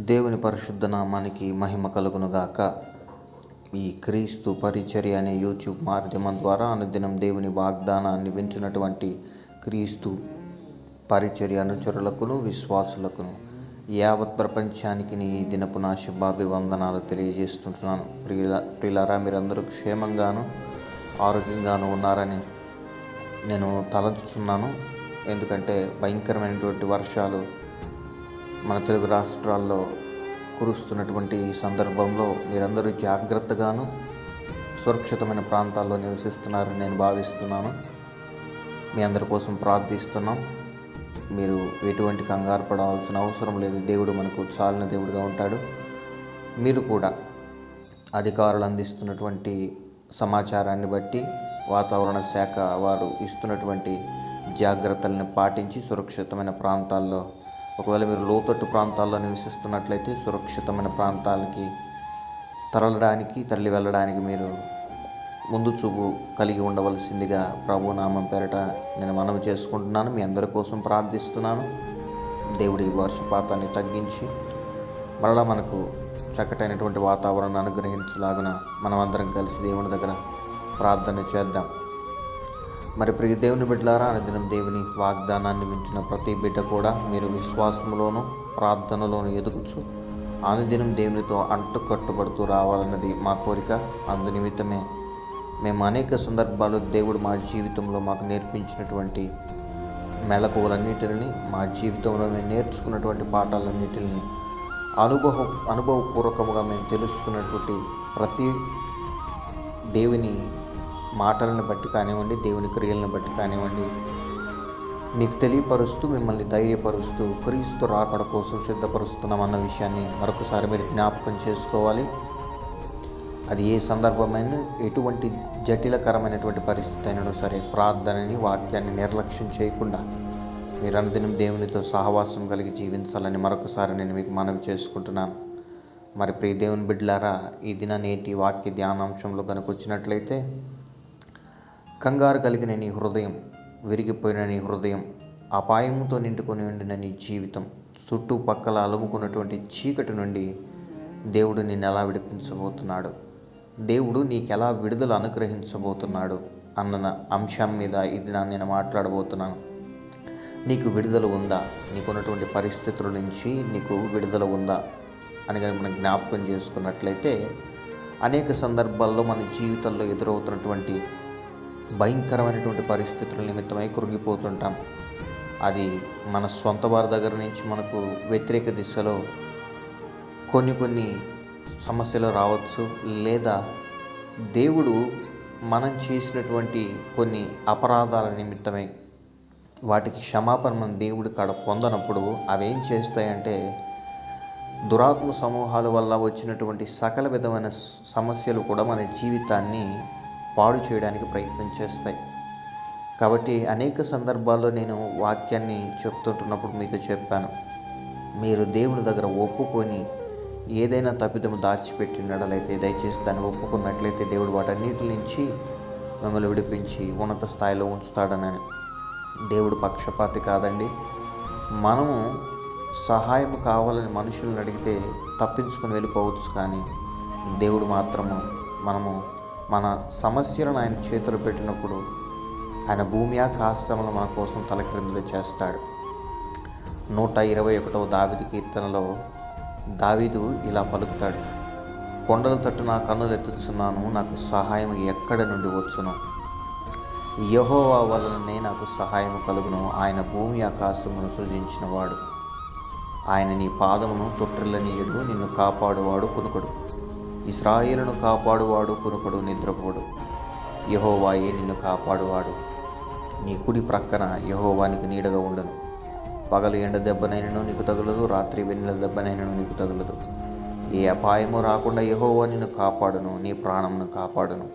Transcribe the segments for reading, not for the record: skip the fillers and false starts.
దేవుని పరిశుద్ధ నామానికి మహిమ కలుగునుగాక. ఈ క్రీస్తు పరిచర్య అనే యూట్యూబ్ మాధ్యమం ద్వారా అనుదినం దేవుని వాగ్దానాన్ని వింటున్నటువంటి క్రీస్తు పరిచర్య అనుచరులకును విశ్వాసులకును యావత్ ప్రపంచానికి నీ దినపు నా శుభాభివందనాలు తెలియజేస్తుంటున్నాను. ప్రియులారా, మీరందరూ క్షేమంగాను ఆరోగ్యంగాను ఉన్నారని నేను తలంచుతున్నాను. ఎందుకంటే భయంకరమైనటువంటి వర్షాలు మన తెలుగు రాష్ట్రాల్లో కురుస్తున్నటువంటి ఈ సందర్భంలో మీరందరూ జాగ్రత్తగాను సురక్షితమైన ప్రాంతాల్లో నివసిస్తున్నారని నేను భావిస్తున్నాను. మీ అందరి కోసం ప్రార్థిస్తున్నాం. మీరు ఎటువంటి కంగారు పడాల్సిన అవసరం లేదు. దేవుడు మనకు చాలిన దేవుడుగా ఉంటాడు. మీరు కూడా అధికారులు అందిస్తున్నటువంటి సమాచారాన్ని బట్టి వాతావరణ శాఖ వారు ఇస్తున్నటువంటి జాగ్రత్తలను పాటించి సురక్షితమైన ప్రాంతాల్లో, ఒకవేళ మీరు లోతట్టు ప్రాంతాల్లో నివసిస్తున్నట్లయితే సురక్షితమైన ప్రాంతాలకి తరలి వెళ్ళడానికి మీరు ముందు చూపు కలిగి ఉండవలసిందిగా ప్రభు నామం పేరట నేను మనవి చేసుకుంటున్నాను. మీ అందరి కోసం ప్రార్థిస్తున్నాను. దేవుడి వర్షపాతాన్ని తగ్గించి మరలా మనకు చక్కటైనటువంటి వాతావరణాన్ని అనుగ్రహించలాగున మనమందరం కలిసి దేవుని దగ్గర ప్రార్థన చేద్దాం. మరి ప్రియ దేవుని బిడ్డలారా, అనుదినం దేవుని వాగ్దానాన్ని వింటున్న ప్రతి బిడ్డ కూడా మీరు విశ్వాసంలోనూ ప్రార్థనలోనూ ఎదుగుచు అనుదినం దేవునితో అంటుకట్టుబడుతూ రావాలన్నది మా కోరిక. అందు నిమిత్తమే మేము అనేక సందర్భాలు దేవుడు మా జీవితంలో మాకు నేర్పించినటువంటి మెళకువలన్నిటిని, మా జీవితంలో మేము నేర్చుకున్నటువంటి పాఠాలన్నిటిని అనుభవపూర్వకంగా మేము తెలుసుకున్నటువంటి ప్రతి దేవుని మాటలను బట్టి కానివ్వండి, దేవుని క్రియలను బట్టి కానివ్వండి, మీకు తెలియపరుస్తూ మిమ్మల్ని ధైర్యపరుస్తూ క్రీస్తు రాకడ కోసం సిద్ధపరుస్తున్నామన్న విషయాన్ని మరొకసారి మీరు జ్ఞాపకం చేసుకోవాలి. అది ఏ సందర్భమైన ఎటువంటి జటిలకరమైనటువంటి పరిస్థితి అయినా సరే ప్రార్థనని, వాక్యాన్ని నిర్లక్ష్యం చేయకుండా మీరు అనుదినం దేవునితో సహవాసం కలిగి జీవించాలని మరొకసారి నేను మీకు మనవి చేసుకుంటున్నాను. మరి ప్రియ దేవుని బిడ్డలారా, ఈ దిన నేటి వాక్య ధ్యానాంశంలో కనుక వచ్చినట్లయితే, కంగారు కలిగిన నీ హృదయం, విరిగిపోయిన నీ హృదయం, అపాయముతో నిండుకొని ఉండిన నీ జీవితం, చుట్టుపక్కల అలుముకున్నటువంటి చీకటి నుండి దేవుడు నిన్ను ఎలా విడిపించబోతున్నాడు, దేవుడు నీకెలా విడుదల అనుగ్రహించబోతున్నాడు అన్న అంశం మీద ఇది నేను మాట్లాడబోతున్నాను. నీకు విడుదల ఉందా? నీకున్నటువంటి పరిస్థితుల నుంచి నీకు విడుదల ఉందా అని కనుక మనం జ్ఞాపకం చేసుకున్నట్లయితే, అనేక సందర్భాల్లో మన జీవితంలో ఎదురవుతున్నటువంటి భయంకరమైనటువంటి పరిస్థితుల నిమిత్తమై కృంగిపోతుంటాం. అది మన సొంత వారి దగ్గర నుంచి మనకు వ్యతిరేక దిశలో కొన్ని సమస్యలు రావచ్చు, లేదా దేవుడు మనం చేసినటువంటి కొన్ని అపరాధాల నిమిత్తమై వాటికి క్షమాపణ మన దేవుడి కాడ పొందనప్పుడు అవేం చేస్తాయంటే, దురాత్మ సమూహాల వల్ల వచ్చినటువంటి సకల విధమైన సమస్యలు కూడా మన జీవితాన్ని పాడు చేయడానికి ప్రయత్నం చేస్తాయి. కాబట్టి అనేక సందర్భాల్లో నేను వాక్యాన్ని చెప్తుంటున్నప్పుడు మీతో చెప్పాను, మీరు దేవుని దగ్గర ఒప్పుకొని ఏదైనా తప్పిదము దాచిపెట్టినట్లయితే దయచేసి దాన్ని ఒప్పుకున్నట్లయితే దేవుడు వాటన్నిటి నుంచి మిమ్మల్ని విడిపించి ఉన్నత స్థాయిలో ఉంచుతాడని. దేవుడు పక్షపాతి కాదండి. మనము సహాయం కావాలని మనుషులను అడిగితే తప్పించుకొని వెళ్ళిపోవచ్చు, కానీ దేవుడు మాత్రము మన సమస్యలను ఆయన చేతులు పెట్టినప్పుడు ఆయన భూమి ఆకాశములను మన కోసం తలక్రిందులు చేస్తాడు. 121వ దావీదు కీర్తనలో దావీదు ఇలా పలుకుతాడు, కొండల తట్టు నా కన్నులు ఎత్తుచున్నాను, నాకు సహాయం ఎక్కడ నుండి వచ్చును? యెహోవా వలననే నాకు సహాయం కలుగును. ఆయన భూమి ఆకాశమును సృజించినవాడు. ఆయన నీ పాదమును తొట్టిల్లనీయుడు, నిన్ను కాపాడువాడు కునుకుడు. ఇశ్రాయేలును కాపాడువాడు కునుకుడు, నిద్రపోడు. యెహోవాయే నిన్ను కాపాడువాడు. నీ కుడి ప్రక్కన యెహోవానికి నీడగా ఉండను. పగలు ఎండ దెబ్బనైనను నీకు తగులదు, రాత్రి వెన్నెల దెబ్బనైనను నీకు తగులదు. ఏ అపాయము రాకుండా యెహోవా నిన్ను కాపాడును, నీ ప్రాణమును కాపాడును.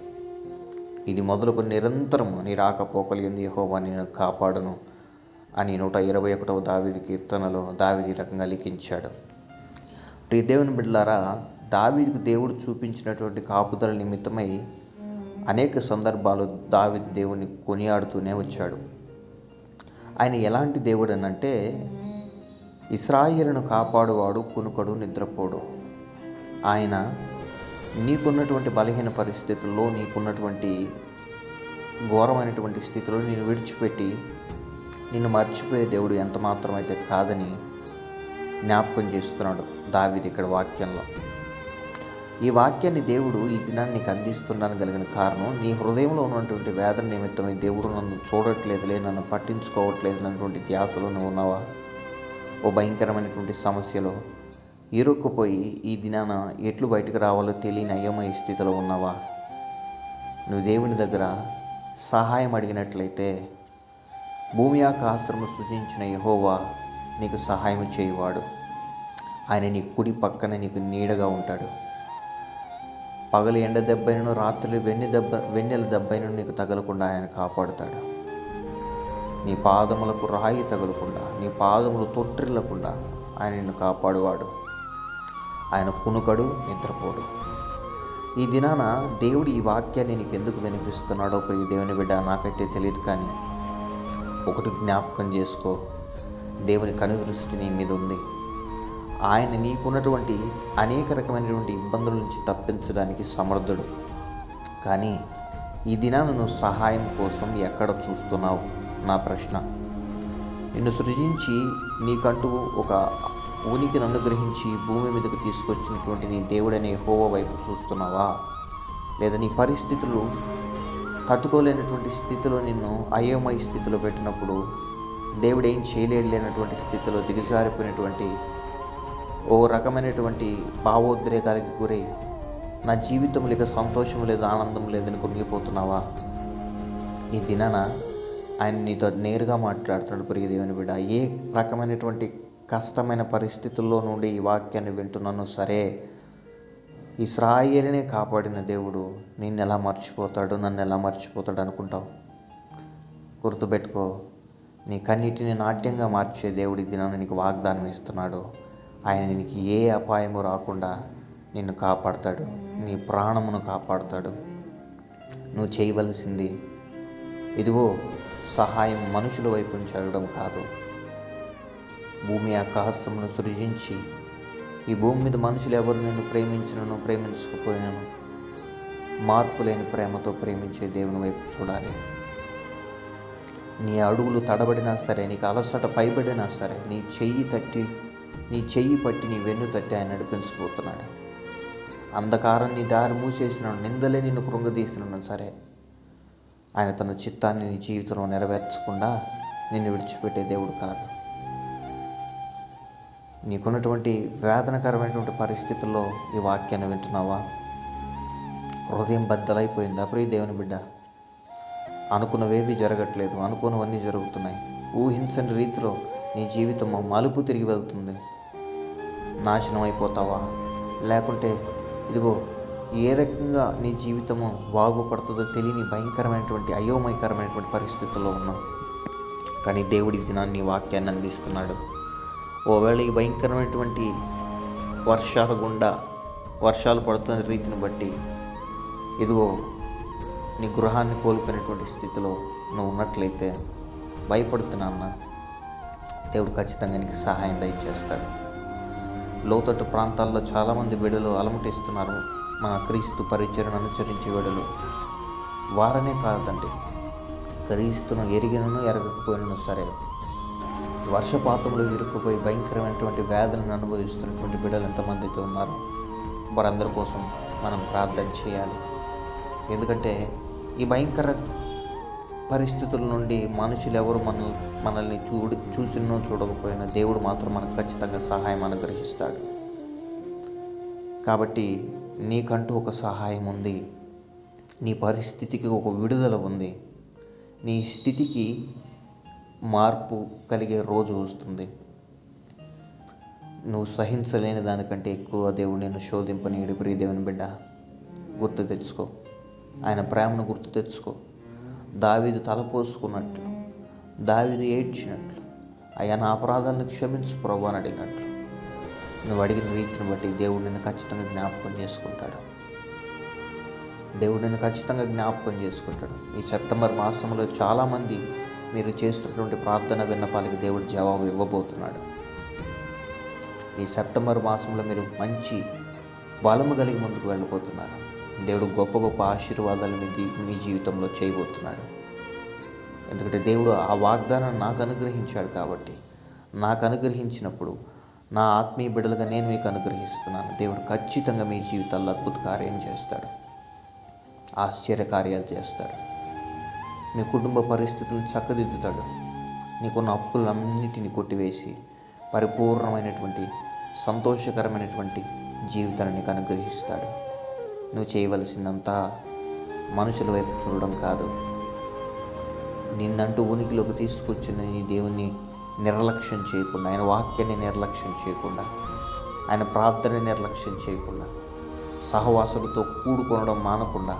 ఇది మొదలుకొని నిరంతరము నీ రాకపోకలు యందు యెహోవా నిన్ను కాపాడును అని 121వ దావీదు కీర్తనలో దావీదు ఈ రకంగా లిఖించాడు. ప్రియ దేవుని బిడ్డలారా, దావీదుకు దేవుడు చూపించినటువంటి కాపుదల నిమిత్తమై అనేక సందర్భాలు దావీదు దేవుని కొనియాడుతూనే వచ్చాడు. ఆయన ఎలాంటి దేవుడు అనంటే, ఇశ్రాయేలును కాపాడువాడు కునుకడు నిద్రపోడు. ఆయన నీకున్నటువంటి బలహీన పరిస్థితుల్లో, నీకున్నటువంటి ఘోరమైనటువంటి స్థితిలో నేను విడిచిపెట్టి నిన్ను మర్చిపోయే దేవుడు ఎంత మాత్రమైతే కాదని జ్ఞాపకం చేస్తున్నాడు దావీదు ఇక్కడ వాక్యంలో. ఈ వాక్యాన్ని దేవుడు ఈ దినాన్ని నీకు అందిస్తున్నాను కలిగిన కారణం, నీ హృదయంలో ఉన్నటువంటి వేదన నిమిత్తమై దేవుడు నన్ను చూడట్లేదులే, నన్ను పట్టించుకోవట్లేదు అన్నటువంటి ధ్యాసలో నువ్వు ఉన్నావా? ఓ భయంకరమైనటువంటి సమస్యలో ఇరుక్కుపోయి ఈ దినాన ఎట్లు బయటకు రావాలో తెలియని అయోమయ స్థితిలో ఉన్నావా? నువ్వు దేవుని దగ్గర సహాయం అడిగినట్లయితే భూమి ఆకాశమును సృజించిన యెహోవా నీకు సహాయం చేయువాడు. ఆయన నీ కుడి పక్కన నీకు నీడగా ఉంటాడు. పగలు ఎండ దెబ్బైనను, రాత్రి వెన్నెల దెబ్బైనను నీకు తగలకుండా ఆయన కాపాడుతాడు. నీ పాదములకు రాయి తగలకుండా, నీ పాదములు తొట్టిల్లకుండా ఆయన నిన్ను కాపాడువాడు. ఆయన కునుకడు, నిద్రపోడు. ఈ దినాన దేవుడు ఈ వాక్యాన్ని నీకు ఎందుకు వినిపిస్తున్నాడో ప్రియ దేవుని బిడ్డ నాకైతే తెలియదు, కానీ ఒకటి జ్ఞాపకం చేసుకో, దేవుని కనుదృష్టి నీ మీద ఉంది. ఆయన నీకున్నటువంటి అనేక రకమైనటువంటి ఇబ్బందుల నుంచి తప్పించడానికి సమర్థుడు. కానీ ఈ దినాన నువ్వు సహాయం కోసం ఎక్కడ చూస్తున్నావు? నా ప్రశ్న. నిన్ను సృజించి నీకంటూ ఒక ఉనికిని అనుగ్రహించి భూమి మీదకు తీసుకొచ్చినటువంటి నీ దేవుడనే యెహోవా వైపు చూస్తున్నావా? లేదా నీ పరిస్థితులు తట్టుకోలేనటువంటి స్థితిలో నిన్ను అయోమయ స్థితిలో పెట్టినప్పుడు దేవుడు ఏం చేయలేనటువంటి స్థితిలో దిగజారిపోయినటువంటి ఓ రకమైనటువంటి భావోద్రేకాలకి గురై నా జీవితం లేక సంతోషం లేదు, ఆనందం లేదని కృంగిపోతున్నావా? ఈ దినాన ఆయన నీతో నేరుగా మాట్లాడుతున్నాడు ప్రియ దేవుని బిడ్డ. ఏ రకమైనటువంటి కష్టమైన పరిస్థితుల్లో నుండి ఈ వాక్యాన్ని వింటున్నాను సరే, ఇశ్రాయేలునే కాపాడిన దేవుడు నిన్ను ఎలా మర్చిపోతాడు, నన్ను ఎలా మర్చిపోతాడు అనుకుంటావు? గుర్తుపెట్టుకో, నీ కన్నీటిని నాట్యంగా మార్చే దేవుడి దినాన్ని నీకు వాగ్దానం ఇస్తున్నాడు. ఆయన నీకు ఏ అపాయము రాకుండా నిన్ను కాపాడతాడు, నీ ప్రాణమును కాపాడతాడు. నువ్వు చేయవలసింది ఇదిగో, సహాయం మనుషుల వైపు నుంచి అడగడం కాదు. భూమి ఆకాశమును సృజించి ఈ భూమి మీద మనుషులు ఎవరు నిన్ను ప్రేమించినను ప్రేమించకపోయినను మార్పు లేని ప్రేమతో ప్రేమించే దేవుని వైపు చూడాలి. నీ అడుగులు తడబడినా సరే, నీకు అలసట పైబడినా సరే, నీ చెయ్యి పట్టి నీ వెన్ను తట్టి ఆయన నడిపించబోతున్నాడు. అంధకారం నీ దారి మూసేసిన, నిందలే నిన్ను కృంగదీసిన సరే, ఆయన తన చిత్తాన్ని నీ జీవితంలో నెరవేర్చకుండా నిన్ను విడిచిపెట్టే దేవుడు కాదు. నీకున్నటువంటి వేదనకరమైనటువంటి పరిస్థితుల్లో ఈ వాక్యాన్ని వింటున్నావా? హృదయం బద్దలైపోయిందా ప్రియ దేవుని బిడ్డ? అనుకున్నవేవి జరగట్లేదు, అనుకున్నవన్నీ జరుగుతున్నాయి. ఊహించని రీతిలో నీ జీవితం మలుపు తిరిగి వెళ్తుంది. నాశనం అయిపోతావా? లేకుంటే ఇదిగో ఏ రకంగా నీ జీవితము బాగుపడుతుందో తెలియని భయంకరమైనటువంటి అయోమయకరమైనటువంటి పరిస్థితుల్లో ఉన్నావు. కానీ దేవుడి దినాన్ని వాక్యాన్ని అందిస్తున్నాడు. ఓవేళ ఈ భయంకరమైనటువంటి వర్షాలు పడుతున్న రీతిని బట్టి ఇదిగో నీ గృహాన్ని కోల్పోయినటువంటి స్థితిలో నువ్వు ఉన్నట్లయితే భయపడుతున్నా, దేవుడు ఖచ్చితంగా నీకు సహాయం దయచేస్తాడు. లోతట్టు ప్రాంతాల్లో చాలామంది బిడ్డలు అలమటిస్తున్నారు. మన క్రీస్తు పరిచయను అనుసరించే బిడ్డలు వారనే కాదండి, క్రీస్తును ఎరిగినను ఎరగకపోయినను సరే, వర్షపాతంలో ఇరుక్కుపోయి భయంకరమైనటువంటి వేదనను అనుభవిస్తున్నటువంటి బిడ్డలు ఎంతమందితో ఉన్నారు? వారందరి కోసం మనం ప్రార్థన చేయాలి. ఎందుకంటే ఈ భయంకర పరిస్థితుల నుండి మనుషులు ఎవరు మనల్ని చూసినో చూడకపోయినా దేవుడు మాత్రం మనకు ఖచ్చితంగా సహాయం అనుగ్రహిస్తాడు. కాబట్టి నీకంటూ ఒక సహాయం ఉంది, నీ పరిస్థితికి ఒక విడుదల ఉంది, నీ స్థితికి మార్పు కలిగే రోజు వస్తుంది. నువ్వు సహించలేని దానికంటే ఎక్కువ దేవుడు నేను శోధింపనీయుడు ప్రియ దేవుని బిడ్డ. గుర్తు తెచ్చుకో, ఆయన ప్రేమను గుర్తు తెచ్చుకో. దావీదు తలపోసుకున్నట్లు, దావీదు ఏడ్చినట్లు, అయ్యా నా అపరాధాలను క్షమించు ప్రభువా అని అడిగినట్లు నువ్వు అడిగిన రీతిని బట్టి దేవుడు నిన్ను ఖచ్చితంగా జ్ఞాపకం చేసుకుంటాడు. దేవుడు నిన్ను ఖచ్చితంగా జ్ఞాపకం చేసుకుంటాడు. ఈ సెప్టెంబర్ మాసంలో చాలామంది మీరు చేస్తున్నటువంటి ప్రార్థన విన్నపాలకి దేవుడు జవాబు ఇవ్వబోతున్నాడు. ఈ సెప్టెంబర్ మాసంలో మీరు మంచి బలము కలిగి ముందుకు వెళ్ళబోతున్నారు. దేవుడు గొప్ప గొప్ప ఆశీర్వాదాలు మీ జీవితంలో చేయబోతున్నాడు. ఎందుకంటే దేవుడు ఆ వాగ్దానాన్ని నాకు అనుగ్రహించాడు కాబట్టి, నాకు అనుగ్రహించినప్పుడు నా ఆత్మీయ బిడ్డలుగా నేను మీకు అనుగ్రహిస్తున్నాను. దేవుడు ఖచ్చితంగా మీ జీవితాల్లో అద్భుత కార్యం చేస్తాడు, ఆశ్చర్య కార్యాలు చేస్తాడు. మీ కుటుంబ పరిస్థితులను చక్కదిద్దుతాడు. నీకున్న అప్పులన్నిటిని కొట్టివేసి పరిపూర్ణమైనటువంటి సంతోషకరమైనటువంటి జీవితాన్ని నీకు అనుగ్రహిస్తాడు. నువ్వు చేయవలసిందంతా మనుషుల వైపు చూడడం కాదు, నిన్నంటూ ఉనికిలోకి తీసుకొచ్చిన నీ దేవుణ్ణి నిర్లక్ష్యం చేయకుండా, ఆయన వాక్యాన్ని నిర్లక్ష్యం చేయకుండా, ఆయన ప్రార్థన నిర్లక్ష్యం చేయకుండా, సహవాసులతో కూడుకొనడం మానకుండా,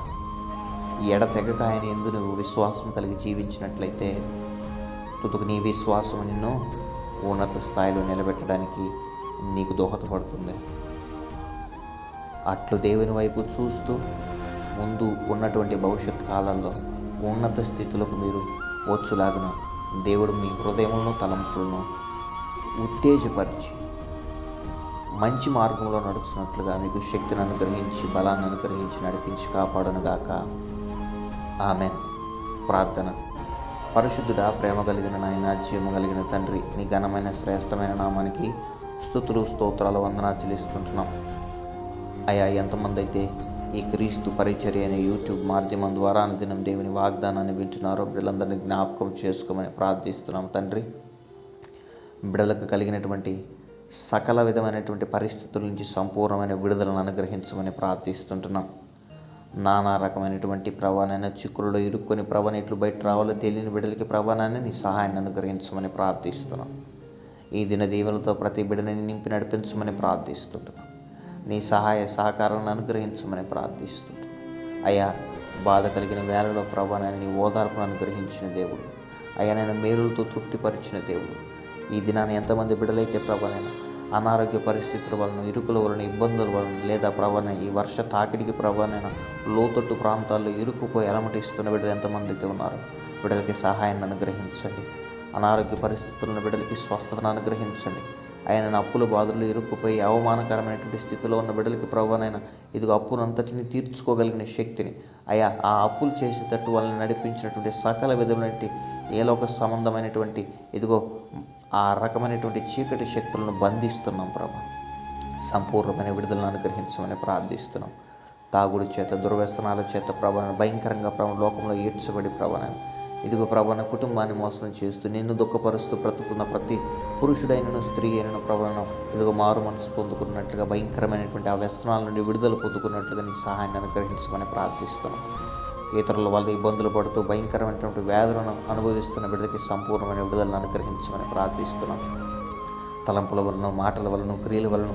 ఎడతెగక ఆయన యందు నువ్వు విశ్వాసం కలిగి జీవించినట్లయితే తుదకు నీ విశ్వాసం నిన్ను ఉన్నత స్థాయిలో నిలబెట్టడానికి నీకు దోహదపడుతుంది. అట్లు దేవుని వైపు చూస్తూ ముందు ఉన్నటువంటి భవిష్యత్ కాలాల్లో ఉన్నత స్థితులకు మీరు వచ్చులాగున దేవుడు మీ హృదయములను తలంపులను ఉత్తేజపరిచి మంచి మార్గంలో నడుచున్నట్లుగా మీకు శక్తిని అనుగ్రహించి బలాన్ని అనుగ్రహించి నడిపించి కాపాడునుగాక. ఆమేన్. ప్రార్థన. పరిశుద్ధుడా, ప్రేమ కలిగిన నాయన, జీవము కలిగిన తండ్రి, నీ ఘనమైన శ్రేష్టమైన నామానికి స్తుతులు స్తోత్రాలు వందనాలు చెల్లిస్తుంటున్నాం. అయా, ఎంతమంది అయితే ఈ క్రీస్తు పరిచర్య అనే యూట్యూబ్ మాధ్యమం ద్వారా అనుదినం దేవుని వాగ్దానాన్ని వింటున్నారో బిడ్డలందరినీ జ్ఞాపకం చేసుకోమని ప్రార్థిస్తున్నాం తండ్రి. బిడ్డలకు కలిగినటువంటి సకల విధమైనటువంటి పరిస్థితుల నుంచి సంపూర్ణమైన విడుదలను అనుగ్రహించమని ప్రార్థిస్తుంటున్నాం. నానా రకమైనటువంటి ప్రవాణాన్ని చిక్కులలో ఇరుక్కొని ప్రవణ ఇట్లు బయట రావాలో తెలియని బిడ్డలకి ప్రవాణాన్ని నీ సహాయాన్ని అనుగ్రహించమని ప్రార్థిస్తున్నాం. ఈ దిన దీవెనలతో ప్రతి బిడ్డని నింపి నడిపించమని ప్రార్థిస్తుంటున్నాం. నీ సహాయ సహకారాలను అనుగ్రహించమని ప్రార్థిస్తుంటున్నాం. అయ్యా, బాధ కలిగిన వేళలో ప్రభావాన్ని నీ ఓదార్పును అనుగ్రహించిన దేవుడు, అయ్యా నేను మేలులతో తృప్తిపరిచిన దేవుడు. ఈ దినాన్ని ఎంతమంది బిడ్డలైతే ప్రభావైనా అనారోగ్య పరిస్థితుల వలన, ఇరుకుల వలన, ఇబ్బందుల వలన, లేదా ప్రభావం ఈ వర్ష తాకిడికి ప్రభావైనా లోతట్టు ప్రాంతాల్లో ఇరుక్కుపోయి అలమటిస్తున్న బిడ్డలు ఎంతమంది అయితే ఉన్నారు, బిడ్డలకి సహాయాన్ని అనుగ్రహించండి. అనారోగ్య పరిస్థితులను బిడ్డలకి స్వస్థతను అనుగ్రహించండి. ఆయన అప్పుల బాధలు ఇరుక్కుపోయి అవమానకరమైనటువంటి స్థితిలో ఉన్న బిడ్డలకి ప్రభువైనా ఇదిగో అప్పునంతటిని తీర్చుకోగలిగిన శక్తిని, అయా ఆ అప్పులు చేసేటట్టు వాళ్ళని నడిపించినటువంటి సకల విధమైనటువంటి ఏలోక సంబంధమైనటువంటి ఇదిగో ఆ రకమైనటువంటి చీకటి శక్తులను బంధిస్తున్నాం ప్రభా. సంపూర్ణమైన విడుదలను అనుగ్రహించమని ప్రార్థిస్తున్నాం. తాగుడు చేత, దుర్వ్యసనాల చేత ప్రభావం భయంకరంగా లోకంలో ఈడ్చబడి ప్రభావం ఇదిగో ప్రభాన కుటుంబాన్ని మోసం చేస్తూ నిన్ను దుఃఖపరుస్తూ బ్రతుకున్న ప్రతి పురుషుడైనను స్త్రీ అయినను ప్రభావం ఇదిగో మారు మనసు పొందుకున్నట్లుగా భయంకరమైనటువంటి ఆ వ్యసనాల నుండి విడుదల పొందుకున్నట్లుగా నీ సహాయాన్ని అనుగ్రహించమని ప్రార్థిస్తున్నాం. ఇతరుల వల్ల ఇబ్బందులు పడుతూ భయంకరమైనటువంటి వ్యాధులను అనుభవిస్తున్న బిడ్డకి సంపూర్ణమైన విడుదలను అనుగ్రహించమని ప్రార్థిస్తున్నాం. తలంపుల వలన, మాటల వలన, క్రియల వలన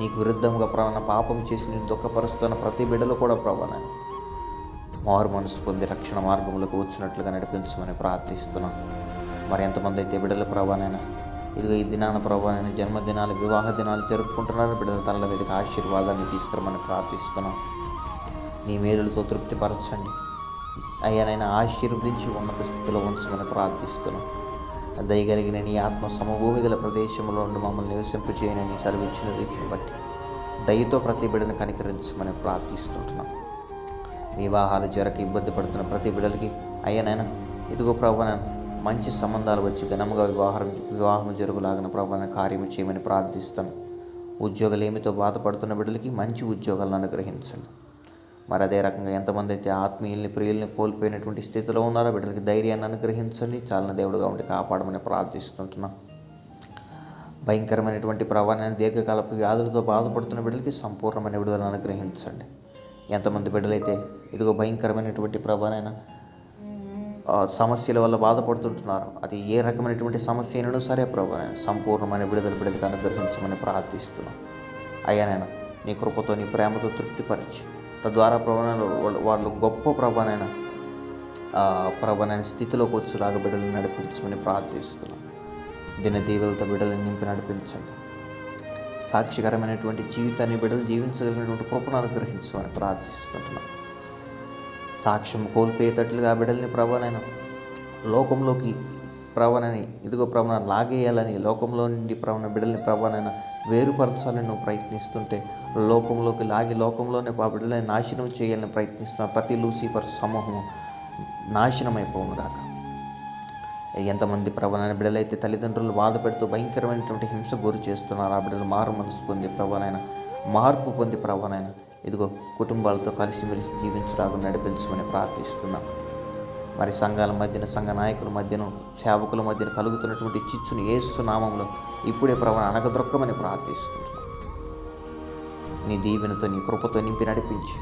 నీకు విరుద్ధంగా ప్రభావం పాపం చేసి నేను దుఃఖపరుస్తున్న ప్రతి బిడ్డలు కూడా ప్రభావం మారు మనసు పొంది రక్షణ మార్గంలోకి వచ్చినట్లుగా నడిపించమని ప్రార్థిస్తున్నాం. మరి ఎంతమంది అయితే బిడ్డల ప్రభావైనా ఇదిగో ఈ దినాన ప్రభావైనా జన్మదినాలు, వివాహ దినాలు జరుపుకుంటున్నారు, బిడ్డల తనల మీదకి ఆశీర్వాదాన్ని తీసుకురమని ప్రార్థిస్తున్నాం. నీ మేలులతో తృప్తిపరచండి అయ్యానైనా ఆశీర్వదించి ఉన్నత స్థితిలో ఉంచమని ప్రార్థిస్తున్నాం. దయగలిగిన నీ ఆత్మ సమభూమి గల ప్రదేశంలో ఉండి మమ్మల్ని నివసింపచేయనని సెలవిచ్చిన రీతిని బట్టి దయతో ప్రతి బిడ్డను కనికరించమని ప్రార్థిస్తుంటున్నాం. వివాహాలు జరగక ఇబ్బంది పడుతున్న ప్రతి బిడ్డలకి అయ్యనైనా ఇదిగో ప్రభువైనా మంచి సంబంధాలు వచ్చి ఘనంగా వివాహం జరుగులాగిన ప్రభువైనా కార్యము చేయమని ప్రార్థిస్తాను. ఉద్యోగాలేమితో బాధపడుతున్న బిడ్డలకి మంచి ఉద్యోగాలను అనుగ్రహించండి. మరి అదే రకంగా ఎంతమంది అయితే ఆత్మీయుల్ని, ప్రియుల్ని కోల్పోయినటువంటి స్థితిలో ఉన్నారో బిడ్డలకి ధైర్యాన్ని అనుగ్రహించండి. చాలని దేవుడుగా ఉండి కాపాడమని ప్రార్థిస్తుంటున్నాం. భయంకరమైనటువంటి ప్రభావాన్ని, దీర్ఘకాలపు వ్యాధులతో బాధపడుతున్న బిడ్డలకి సంపూర్ణమైన విడుదలను అనుగ్రహించండి. ఎంతమంది బిడ్డలైతే ఇదిగో భయంకరమైనటువంటి ప్రభావైనా సమస్యల వల్ల బాధపడుతుంటున్నారు, అది ఏ రకమైనటువంటి సమస్య అయినా సరే ప్రభావైనా సంపూర్ణమైన విడుదల బిడ్డలకు అనుగ్రహించమని ప్రార్థిస్తున్నాం. అయ్యానైనా నీ కృపతో, నీ ప్రేమతో తృప్తిపరిచి తద్వారా ప్రభావం వాళ్ళు గొప్ప ప్రభావైన స్థితిలోకి వచ్చేలాగా బిడ్డలను నడిపించమని ప్రార్థిస్తున్నాం. దిన దీవులతో బిడ్డలను నింపి నడిపించండి. సాక్షికరమైనటువంటి జీవితాన్ని బిడ్డలు జీవించగలిగినటువంటి కృపను అనుగ్రహించమని ప్రార్థిస్తుంటున్నాం. సాక్ష్యం కోల్పోయేటట్లుగా బిడ్డల్ని ప్రభావైనా లోకంలోకి ప్రవణని ఇదిగో ప్రవణ లాగేయాలని, లోకంలో నుండి ప్రవణ బిడ్డల్ని ప్రవణైనా వేరుపరచాలని నువ్వు ప్రయత్నిస్తుంటే, లోకంలోకి లాగి లోకంలోనే ఆ బిడ్డలని నాశనం చేయాలని ప్రయత్నిస్తున్న ప్రతి లూసిఫర్ సమూహము నాశనమైపోవును గాక. ఎంతమంది ప్రవణైన బిడ్డలైతే తల్లిదండ్రులు బాధ పెడుతూ భయంకరమైనటువంటి హింస గురి చేస్తున్నారు, ఆ బిడ్డలు మారు మనసు పొంది ప్రవణైన మార్పు పొంది ప్రవణైన ఇదిగో కుటుంబాలతో కలిసిమెలిసి జీవించడానికి నడిపించమని ప్రార్థిస్తున్నాం. మరి సంఘాల మధ్యన, సంఘ నాయకుల మధ్యను, సేవకుల మధ్యన కలుగుతున్నటువంటి చిచ్చుని యేసు నామంలో ఇప్పుడే ప్రవణ అనగదొక్కమని ప్రార్థిస్తున్నాం. నీ దీవెనతో, నీ కృపతో నింపి నడిపించి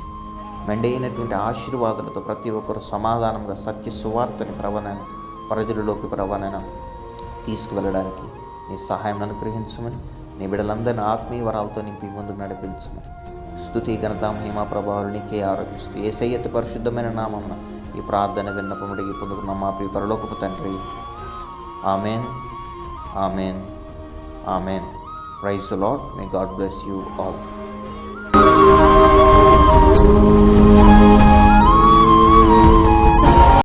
మెండైనటువంటి ఆశీర్వాదాలతో ప్రతి ఒక్కరు సమాధానంగా సత్య సువార్తని ప్రవణైన ప్రజలలోకి ప్రవణైన తీసుకువెళ్ళడానికి నీ సహాయం అనుగ్రహించమని, నీ బిడ్డలందరినీ ఆత్మీయ వరాలతో నింపి ముందుకు నడిపించమని, స్తుతి ఘనత మహిమా ప్రభావాలు నీకే ఆరోపిస్తూ యేసయ్య అతి పరిశుద్ధమైన నామమున ఈ ప్రార్థన విన్నపముడికి పొందుకున్న మా ప్రియ పరలోకపు తండ్రి. Amen, amen, amen. Praise the Lord. May God bless you all.